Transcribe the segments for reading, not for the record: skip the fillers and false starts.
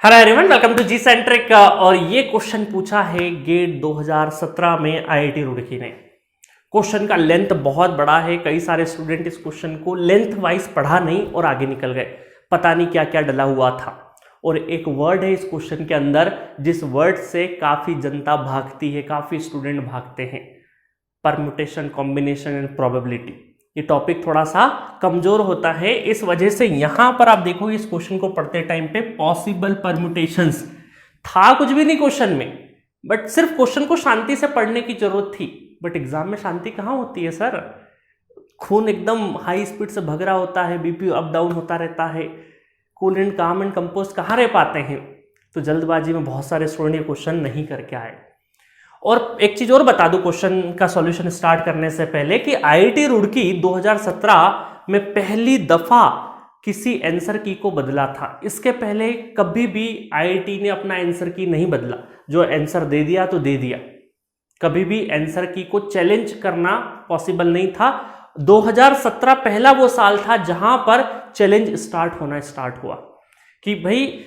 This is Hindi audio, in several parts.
Hello everyone, welcome to G centric. और ये क्वेश्चन पूछा है गेट 2017 में आईआईटी रुड़की ने। क्वेश्चन का लेंथ बहुत बड़ा है, कई सारे स्टूडेंट इस क्वेश्चन को लेंथ वाइज पढ़ा नहीं और आगे निकल गए, पता नहीं क्या क्या डला हुआ था। और एक वर्ड है इस क्वेश्चन के अंदर जिस वर्ड से काफी जनता भागती है, काफी स्टूडेंट भागते हैं, परम्यूटेशन, कॉम्बिनेशन एंड प्रोबेबिलिटी। ये टॉपिक थोड़ा सा कमजोर होता है, इस वजह से यहां पर आप देखो इस क्वेश्चन को पढ़ते टाइम पे पॉसिबल परम्यूटेशंस था, कुछ भी नहीं क्वेश्चन में, बट सिर्फ क्वेश्चन को शांति से पढ़ने की जरूरत थी। बट एग्जाम में शांति कहाँ होती है सर, खून एकदम हाई स्पीड से भग रहा होता है, बीपी अप डाउन होता रहता है, कूल एंड काम एंड कंपोज कहाँ रह पाते हैं। तो जल्दबाजी में बहुत सारे स्टूडेंट ये क्वेश्चन नहीं करके आए। और एक चीज और बता दूं क्वेश्चन का सॉल्यूशन स्टार्ट करने से पहले कि आईआईटी रुड़की 2017 में पहली दफा किसी आंसर की को बदला था। इसके पहले कभी भी आईआईटी ने अपना आंसर की नहीं बदला, जो आंसर दे दिया तो दे दिया, कभी भी आंसर की को चैलेंज करना पॉसिबल नहीं था। 2017 पहला वो साल था जहां पर चैलेंज स्टार्ट हुआ कि भाई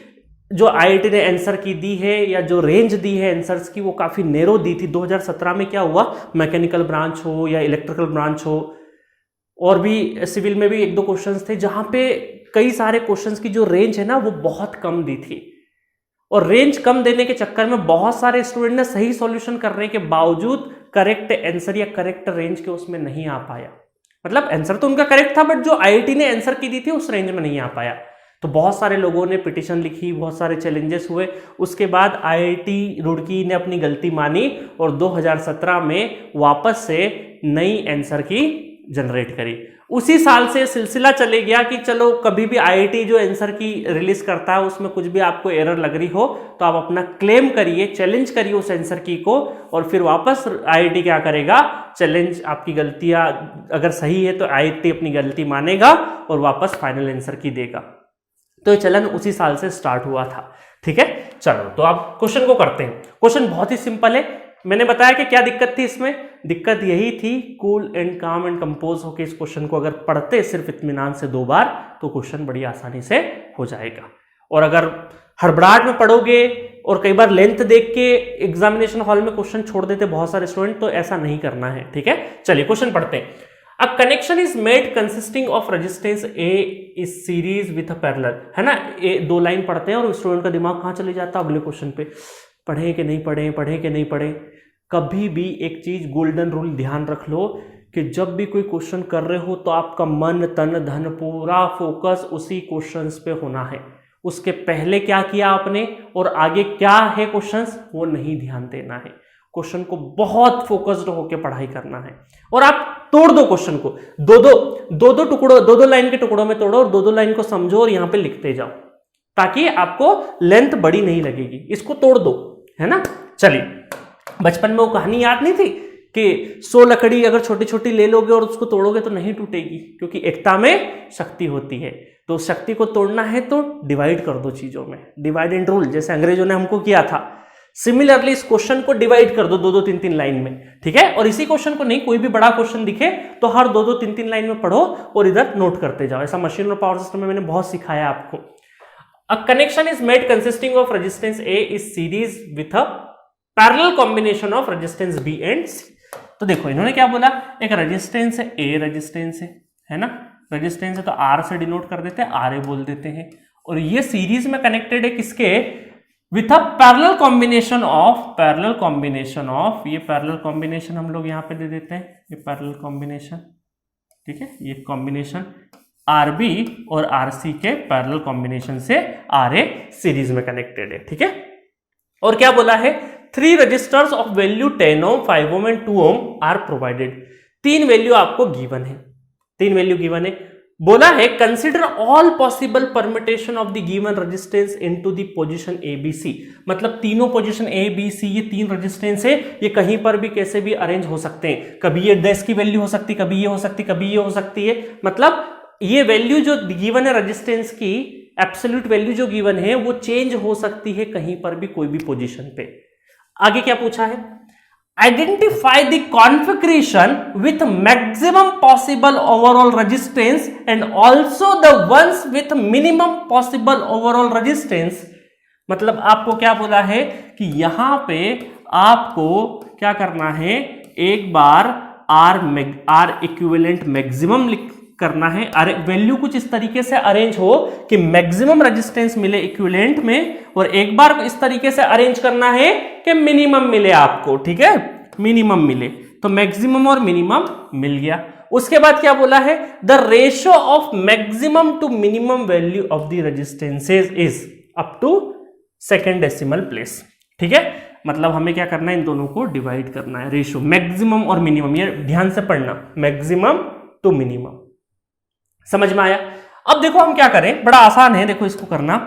जो आईआईटी ने आंसर की दी है या जो रेंज दी है आंसर्स की वो काफ़ी नैरो दी थी। 2017 में क्या हुआ, मैकेनिकल ब्रांच हो या इलेक्ट्रिकल ब्रांच हो, और भी सिविल में भी एक दो क्वेश्चंस थे जहां पे कई सारे क्वेश्चंस की जो रेंज है ना वो बहुत कम दी थी। और रेंज कम देने के चक्कर में बहुत सारे स्टूडेंट ने सही सॉल्यूशन करने के बावजूद करेक्ट आंसर या करेक्ट रेंज के उसमें नहीं आ पाया। मतलब आंसर तो उनका करेक्ट था, बट जो आईआईटी ने आंसर की दी थी उस रेंज में नहीं आ पाया। तो बहुत सारे लोगों ने पिटीशन लिखी, बहुत सारे चैलेंजेस हुए। उसके बाद आईआईटी रुड़की ने अपनी गलती मानी और 2017 में वापस से नई आंसर की जनरेट करी। उसी साल से सिलसिला चले गया कि चलो कभी भी आईआईटी जो आंसर की रिलीज करता है उसमें कुछ भी आपको एरर लग रही हो तो आप अपना क्लेम करिए, चैलेंज करिए उस आंसर की को, और फिर वापस आईआईटी क्या करेगा, चैलेंज आपकी गलतियां अगर सही है तो आईआईटी अपनी गलती मानेगा और वापस फाइनल आंसर की देगा। तो ये चलन उसी साल से स्टार्ट हुआ था। ठीक है, चलो तो आप क्वेश्चन को करते हैं। क्वेश्चन बहुत ही सिंपल है। मैंने बताया कि क्या दिक्कत थी इसमें, दिक्कत यही थी कूल एंड काम एंड कंपोज होकर इस क्वेश्चन को अगर पढ़ते सिर्फ इत्मीनान से 2 बार तो क्वेश्चन बड़ी आसानी से हो जाएगा। और अगर हड़बड़ाहट में पढ़ोगे और कई बार लेंथ देख के एग्जामिनेशन हॉल में क्वेश्चन छोड़ देते बहुत सारे स्टूडेंट, तो ऐसा नहीं करना है। ठीक है, चलिए क्वेश्चन पढ़ते हैं। A connection is made consisting of resistance A is series with a parallel, है ना। ए 2 लाइन पढ़ते हैं और स्टूडेंट का दिमाग कहाँ चले जाता है अगले क्वेश्चन पे, पढ़े कि नहीं पढ़े, पढ़े कि नहीं पढ़े। कभी भी एक चीज गोल्डन रूल ध्यान रख लो कि जब भी कोई क्वेश्चन कर रहे हो तो आपका मन तन धन पूरा फोकस उसी क्वेश्चंस पे होना है। उसके पहले क्या किया आपने और आगे क्या है क्वेश्चंस वो नहीं ध्यान देना है। क्वेश्चन को बहुत फोकस्ड होकर पढ़ाई करना है। और आप तोड़ दो क्वेश्चन को, दो टुकड़ों, 2 लाइन के टुकड़ों में तोड़ो और 2 लाइन को समझो और यहां पे लिखते जाओ, ताकि आपको लेंथ बड़ी नहीं लगेगी। इसको तोड़ दो, है ना। चलिए, बचपन में वो कहानी याद नहीं थी कि 100 लकड़ी अगर छोटी छोटी ले लोगे और उसको तोड़ोगे तो नहीं टूटेगी, क्योंकि एकता में शक्ति होती है। तो शक्ति को तोड़ना है तो डिवाइड कर दो चीजों में, डिवाइड एंड रूल, जैसे अंग्रेजों ने हमको किया था। सिमिलरली इस क्वेश्चन को डिवाइड कर दो 2-2, 3-3 लाइन में। ठीक है, और इसी क्वेश्चन को नहीं, कोई भी बड़ा क्वेश्चन दिखे तो हर 2-2, 3-3 लाइन में पढ़ो और इधर नोट करते जाओ। ऐसा मशीन और पावर सिस्टम में मैंने बहुत सिखाया आपको। A connection is made consisting of resistance A is series with a parallel combination of resistance B and C. तो देखो इन्होंने क्या बोला, एक रेजिस्टेंस है, ए रेजिस्टेंस है ना, रेजिस्टेंस है तो आर से डिनोट कर देते हैं, आर ए बोल देते हैं। और ये सीरीज में कनेक्टेड है किसके, with a parallel combination of, ये पैरेलल कॉम्बिनेशन हम लोग यहां पे दे देते हैं, ये पैरेलल कॉम्बिनेशन। ठीक है, ये कॉम्बिनेशन आर बी और आर सी के पैरेलल कॉम्बिनेशन से आर ए सीरीज में कनेक्टेड है। ठीक है, और क्या बोला है, 3 resistors of value 10 ohm, 5 ohm and 2 ohm are provided. 3 value आपको गिवन है, 3 वैल्यू गिवन है। बोला है consider all possible permutation of the given resistance into the position A B C. मतलब तीनों पोजीशन ए बी सी, ये 3 रेजिस्टेंस है, ये कहीं पर भी कैसे भी अरेंज हो सकते हैं। कभी ये 10 की वैल्यू हो सकती, कभी ये हो सकती, कभी ये हो सकती है। मतलब ये वैल्यू जो गिवन है रेजिस्टेंस की, एब्सोल्यूट वैल्यू जो गिवन है वो चेंज हो सकती है कहीं पर भी, कोई भी पोजीशन पे। आगे क्या पूछा है, identify the configuration with maximum possible overall resistance and also the ones with minimum possible overall resistance मतलब आपको क्या बोला है कि यहां पे आपको क्या करना है, एक बार आर इक्विवेलेंट मैक्सिमम करना है। वैल्यू कुछ इस तरीके से अरेंज हो कि मैक्सिमम रेजिस्टेंस मिले इक्विवेलेंट में, और एक बार इस तरीके से अरेंज करना है कि मिनिमम मिले आपको, ठीक है, मिनिमम मिले। तो मैक्सिमम और मिनिमम मिल गया। उसके बाद क्या बोला है, the ratio of maximum to minimum value of the resistances is up to second decimal place, ठीक है। मतलब हमें क्या करना है, इन दोनों को डिवाइड करना है, रेशियो मैक्सिमम और मिनिमम, ये ध्यान से पढ़ना, मैक्सिमम टू मिनिमम। समझ में आया? अब देखो हम क्या करें, बड़ा आसान है देखो इसको करना,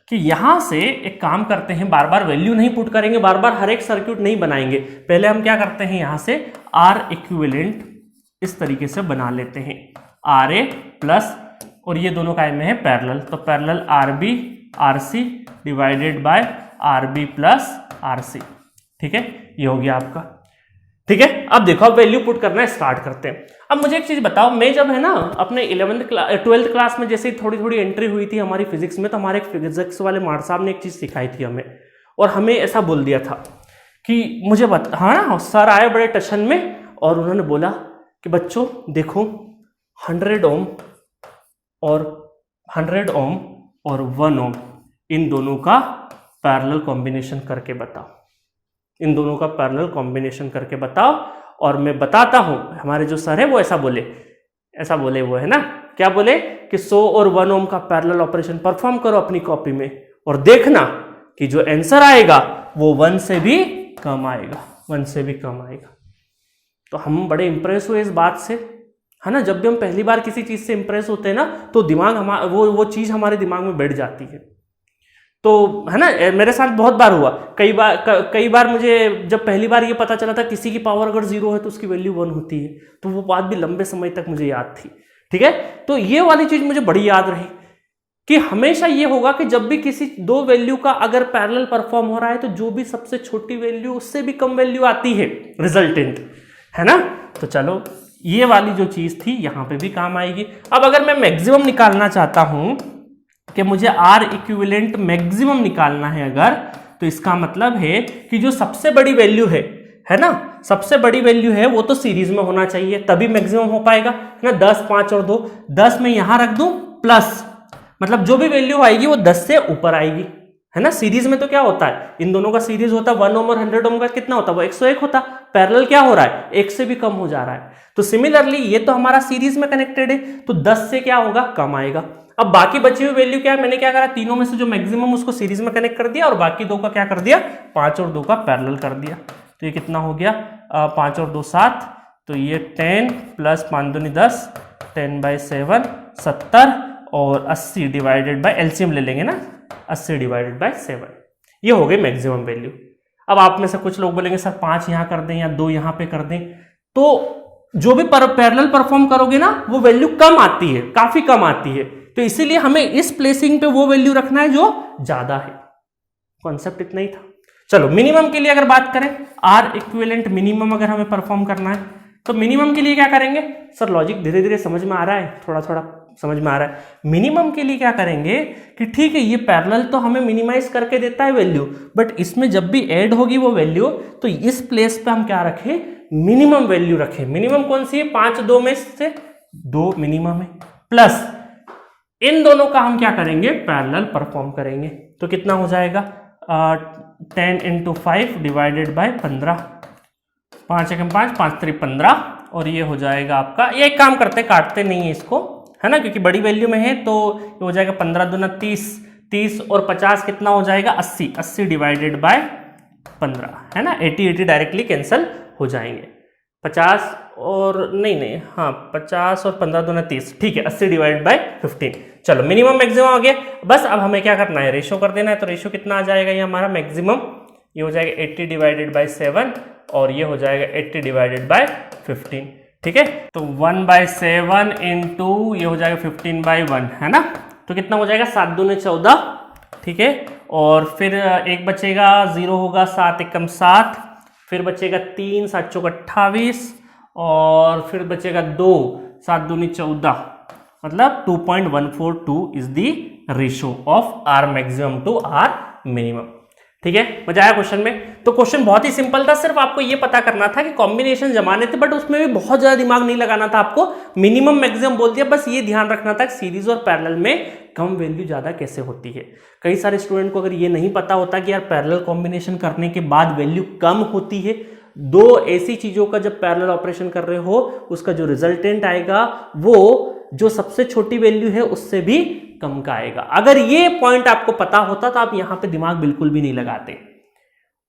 कि यहां से एक काम करते हैं, बार बार वैल्यू नहीं पुट करेंगे, बार बार हर एक सर्किट नहीं बनाएंगे। पहले हम क्या करते हैं, यहां से आर इक्विवेलेंट इस तरीके से बना लेते हैं, आर ए प्लस, और ये दोनों काय में है पैरेलल, तो parallel R B R C divided by R B plus R C, ठीक है, ये हो गया आपका, ठीक है। अब देखो, अब वैल्यू पुट करना स्टार्ट करते हैं। अब मुझे एक चीज बताओ, मैं जब है ना अपने 12th क्लास में जैसे थोड़ी थोड़ी एंट्री हुई थी हमारी फिजिक्स में, तो हमारे एक फिजिक्स वाले मार साहब ने एक चीज सिखाई थी हमें, और हमें ऐसा बोल दिया था कि मुझे हाँ ना, सर आए बड़े टशन में, और उन्होंने बोला कि बच्चों देखो 100 ओम और 1 ओम इन दोनों का पैरेलल कॉम्बिनेशन करके बताओ, इन दोनों का पैरेलल कॉम्बिनेशन करके बताओ। और मैं बताता हूं, हमारे जो सर है वो ऐसा बोले वो है ना, क्या बोले कि 100 और 1 ओम का पैरेलल ऑपरेशन परफॉर्म करो अपनी कॉपी में, और देखना कि जो आंसर आएगा वो 1 से भी कम आएगा, 1 से भी कम आएगा। तो हम बड़े इंप्रेस हुए इस बात से, है ना। जब भी हम पहली बार किसी चीज से इंप्रेस होते हैं ना, तो दिमाग वो चीज हमारे दिमाग में बैठ जाती है। तो है ना, मेरे साथ बहुत बार हुआ, कई बार मुझे जब पहली बार ये पता चला था किसी की पावर अगर 0 है तो उसकी वैल्यू 1 होती है, तो वो बात भी लंबे समय तक मुझे याद थी, ठीक है। तो ये वाली चीज मुझे बड़ी याद रही कि हमेशा ये होगा कि जब भी किसी दो वैल्यू का अगर पैरेलल परफॉर्म हो रहा है, तो जो भी सबसे छोटी वैल्यू उससे भी कम वैल्यू आती है रिजल्टेंट, है ना। तो चलो, ये वाली जो चीज थी यहां पे भी काम आएगी। अब अगर मैं मैक्सिमम निकालना चाहता हूं कि मुझे आर इक्विवेलेंट मैक्सिमम निकालना है अगर, तो इसका मतलब है कि जो सबसे बड़ी वैल्यू है ना, सबसे बड़ी वैल्यू है वो तो सीरीज में होना चाहिए, तभी मैक्सिमम हो पाएगा, है ना। 10 5 और 2 10 में यहां रख दूं प्लस, मतलब जो भी वैल्यू आएगी वो 10 से ऊपर आएगी, है ना। सीरीज में तो क्या होता है, इन दोनों का सीरीज होता है 1 ओम और 100 ओम का कितना होता है, वो 101 होता। पैरेलल क्या हो रहा है, 1 से भी कम हो जा रहा है। तो सिमिलरली ये तो हमारा सीरीज में कनेक्टेड है, तो 10 से क्या होगा, कम आएगा। अब बाकी बची हुई वैल्यू क्या है, मैंने क्या करा, तीनों में से जो मैक्सिमम उसको सीरीज में कनेक्ट कर दिया, और बाकी 2 का क्या कर दिया, 5 और 2 का पैरेलल कर दिया। तो ये कितना हो गया, 5 और 2 7, तो ये 10 प्लस 5 दूनी 10, 10/7 70, और 80 डिवाइडेड बाय एलसीएम ले लेंगे ना, 80 डिवाइडेड बाय 7, ये हो गई मैक्सिमम वैल्यू। अब आप में से कुछ लोग बोलेंगे सर 5 यहां कर दें या 2 यहां पे कर दें, तो जो भी पैरेलल परफॉर्म करोगे ना वो वैल्यू कम आती है, काफी कम आती है। तो इसीलिए हमें इस प्लेसिंग पे वो वैल्यू रखना है जो ज्यादा है। कॉन्सेप्ट इतना ही था। चलो, मिनिमम के लिए अगर बात करें, आर इक्विवेलेंट मिनिमम अगर हमें परफॉर्म करना है, तो मिनिमम के लिए क्या करेंगे, सर लॉजिक धीरे धीरे समझ में आ रहा है, थोड़ा थोड़ा समझ में आ रहा है। मिनिमम के लिए क्या करेंगे कि ठीक है, ये पैरेलल तो हमें मिनिमाइज करके देता है वैल्यू, बट इसमें जब भी ऐड होगी वो वैल्यू, तो इस प्लेस पे हम क्या रखें, मिनिमम वैल्यू रखें। मिनिमम कौन सी है, 5 2 में से 2 मिनिमम है, प्लस इन दोनों का हम क्या करेंगे, पैरेलल परफॉर्म करेंगे। तो कितना हो जाएगा, 10 × 5 डिवाइडेड बाय 15, 5 × 5 5 3 15, और ये हो जाएगा आपका, ये एक काम करते, काटते नहीं है इसको, है ना, क्योंकि बड़ी वैल्यू में है, तो ये हो जाएगा 15 दूना 30, 30 और 50 कितना हो जाएगा, 80, 80 डिवाइडेड बाय 15, है ना। 80 80 डायरेक्टली कैंसिल हो जाएंगे, 50 और नहीं हाँ 50 और 15 दूना 30, ठीक है, 80 डिवाइडेड बाय 15। चलो, मिनिमम मैक्सिमम आ गया। बस अब हमें क्या करना है, रेशो कर देना है। तो रेशो कितना आ जाएगा, ये हमारा मैक्सिमम, ये हो जाएगा 80 डिवाइडेड बाय 7, और ये हो जाएगा 80 डिवाइडेड बाय 15, ठीक है। तो 1/7 इंटू ये हो जाएगा 15/1, है ना। तो कितना हो जाएगा, 7 दूने 14, ठीक है। और फिर एक बचेगा, 0 होगा, 7 एकम 7, फिर बचेगा 3, 7 चौक 28, और फिर बचेगा 2, 7 दूनी 14, मतलब 2.142 is the ratio of R maximum to R minimum. ठीक है, मजा आया क्वेश्चन में? तो क्वेश्चन बहुत ही सिंपल था, सिर्फ आपको ये पता करना था कि कॉम्बिनेशन जमाने थे, बट उसमें भी बहुत ज्यादा दिमाग नहीं लगाना था आपको, मिनिमम मैक्सिमम बोल दिया, बस ये ध्यान रखना था सीरीज और पैरेलल में कम वैल्यू ज्यादा कैसे होती है। कई सारे स्टूडेंट को अगर ये नहीं पता होता कि यार पैरेलल कॉम्बिनेशन करने के बाद वैल्यू कम होती है, दो ऐसी चीजों का जब पैरेलल ऑपरेशन कर रहे हो उसका जो रिजल्टेंट आएगा वो जो सबसे छोटी वैल्यू है उससे भी कम का आएगा। अगर ये पॉइंट आपको पता होता तो आप यहां पे दिमाग बिल्कुल भी नहीं लगाते,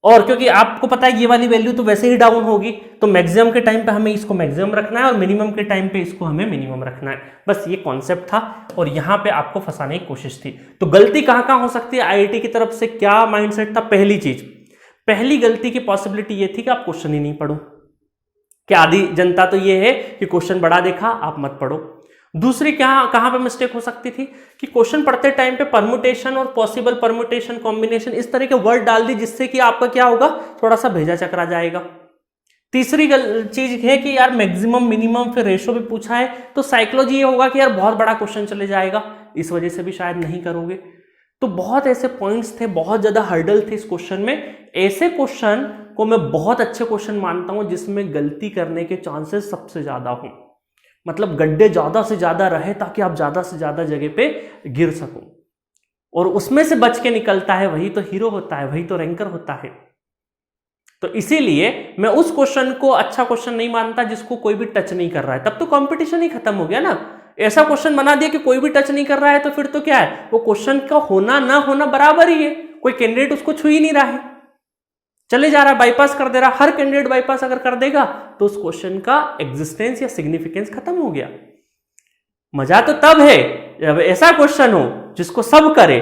और क्योंकि आपको पता है ये वाली वैल्यू तो वैसे ही डाउन होगी, तो मैक्सिमम के टाइम पे हमें इसको मैक्सिमम रखना है और मिनिमम के टाइम पे इसको हमें मिनिमम रखना है। बस ये कॉन्सेप्ट था और यहां पे आपको फंसाने की कोशिश थी। तो गलती कहां कहां हो सकती है आईआईटी की तरफ से, क्या माइंडसेट था? पहली गलती की पॉसिबिलिटी ये थी कि आप क्वेश्चन ही नहीं पढ़ो, कि आधी जनता तो ये है कि क्वेश्चन बड़ा देखा आप मत पढ़ो। दूसरी कहां पे मिस्टेक हो सकती थी कि क्वेश्चन पढ़ते टाइम पे परमुटेशन और पॉसिबल परमुटेशन कॉम्बिनेशन इस तरह के वर्ड डाल दी जिससे कि आपका क्या होगा, थोड़ा सा भेजा चकरा जाएगा। तीसरी चीज है कि यार मैक्सिमम मिनिमम फिर रेशो भी पूछा है, तो साइकोलॉजी ये होगा कि यार बहुत बड़ा क्वेश्चन चले जाएगा, इस वजह से भी शायद नहीं करोगे। तो बहुत ऐसे पॉइंट्स थे, बहुत ज्यादा हर्डल थे इस क्वेश्चन में। ऐसे क्वेश्चन को मैं बहुत अच्छे क्वेश्चन मानता हूं जिसमें गलती करने के चांसेस सबसे ज्यादा हों, मतलब गड्ढे ज्यादा से ज्यादा रहे ताकि आप ज्यादा से ज्यादा जगह पे गिर सको, और उसमें से बच के निकलता है वही तो हीरो होता है, वही तो रैंकर होता है। तो इसीलिए मैं उस क्वेश्चन को अच्छा क्वेश्चन नहीं मानता जिसको कोई भी टच नहीं कर रहा है, तब तो कंपटीशन ही खत्म हो गया ना। ऐसा क्वेश्चन बना दिया कि कोई भी टच नहीं कर रहा है, तो फिर तो क्या है, वो क्वेश्चन का होना ना होना बराबर ही है, कोई कैंडिडेट उसको छू ही नहीं रहा है, चले जा रहा है, बाईपास कर दे रहा। हर कैंडिडेट बाईपास अगर कर देगा तो उस क्वेश्चन का एग्जिस्टेंस या सिग्निफिकेंस खत्म हो गया। मजा तो तब है जब ऐसा क्वेश्चन हो जिसको सब करे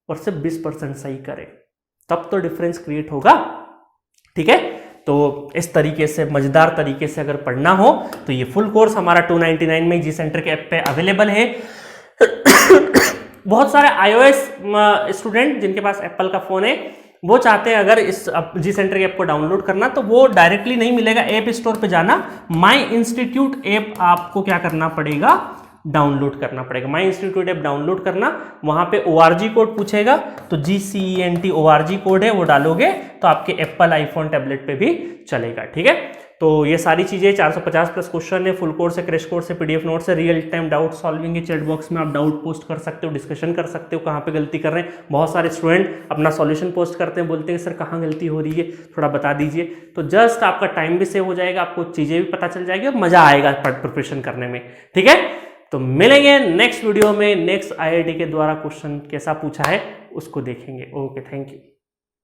और सिर्फ 20% सही करे, तब तो डिफरेंस क्रिएट होगा। ठीक है, तो इस तरीके से मजेदार तरीके से अगर पढ़ना हो तो ये फुल कोर्स हमारा 299 में जी सेंटर के ऐप पे अवेलेबल है। बहुत सारे iOS स्टूडेंट जिनके पास एप्पल का फोन है वो चाहते हैं अगर इस जी सेंटर के ऐप को डाउनलोड करना, तो वो डायरेक्टली नहीं मिलेगा, ऐप स्टोर पे जाना, माई इंस्टीट्यूट ऐप आपको क्या करना पड़ेगा, डाउनलोड करना पड़ेगा। माई इंस्टीट्यूट ऐप डाउनलोड करना, वहां पे ORG कोड पूछेगा, तो GCENT ORG कोड है, वो डालोगे तो आपके एप्पल आईफोन टैबलेट पे भी चलेगा। ठीक है, तो ये सारी चीजें 450 प्लस क्वेश्चन है, फुल कोर्स है, क्रैश कोर्स है, PDF नोट्स है, रियल टाइम डाउट सॉल्विंग है, चैट बॉक्स में आप डाउट पोस्ट कर सकते हो, डिस्कशन कर सकते हो कहाँ पे गलती कर रहे हैं। बहुत सारे स्टूडेंट अपना सॉल्यूशन पोस्ट करते हैं, बोलते हैं सर कहाँ गलती हो रही है थोड़ा बता दीजिए, तो जस्ट आपका टाइम भी सेव हो जाएगा, आपको चीजें भी पता चल जाएगी और मजा आएगा प्रिपरेशन करने में। ठीक है, तो मिलेंगे नेक्स्ट वीडियो में, नेक्स्ट IIT के द्वारा क्वेश्चन कैसा पूछा है उसको देखेंगे। Okay, thank you.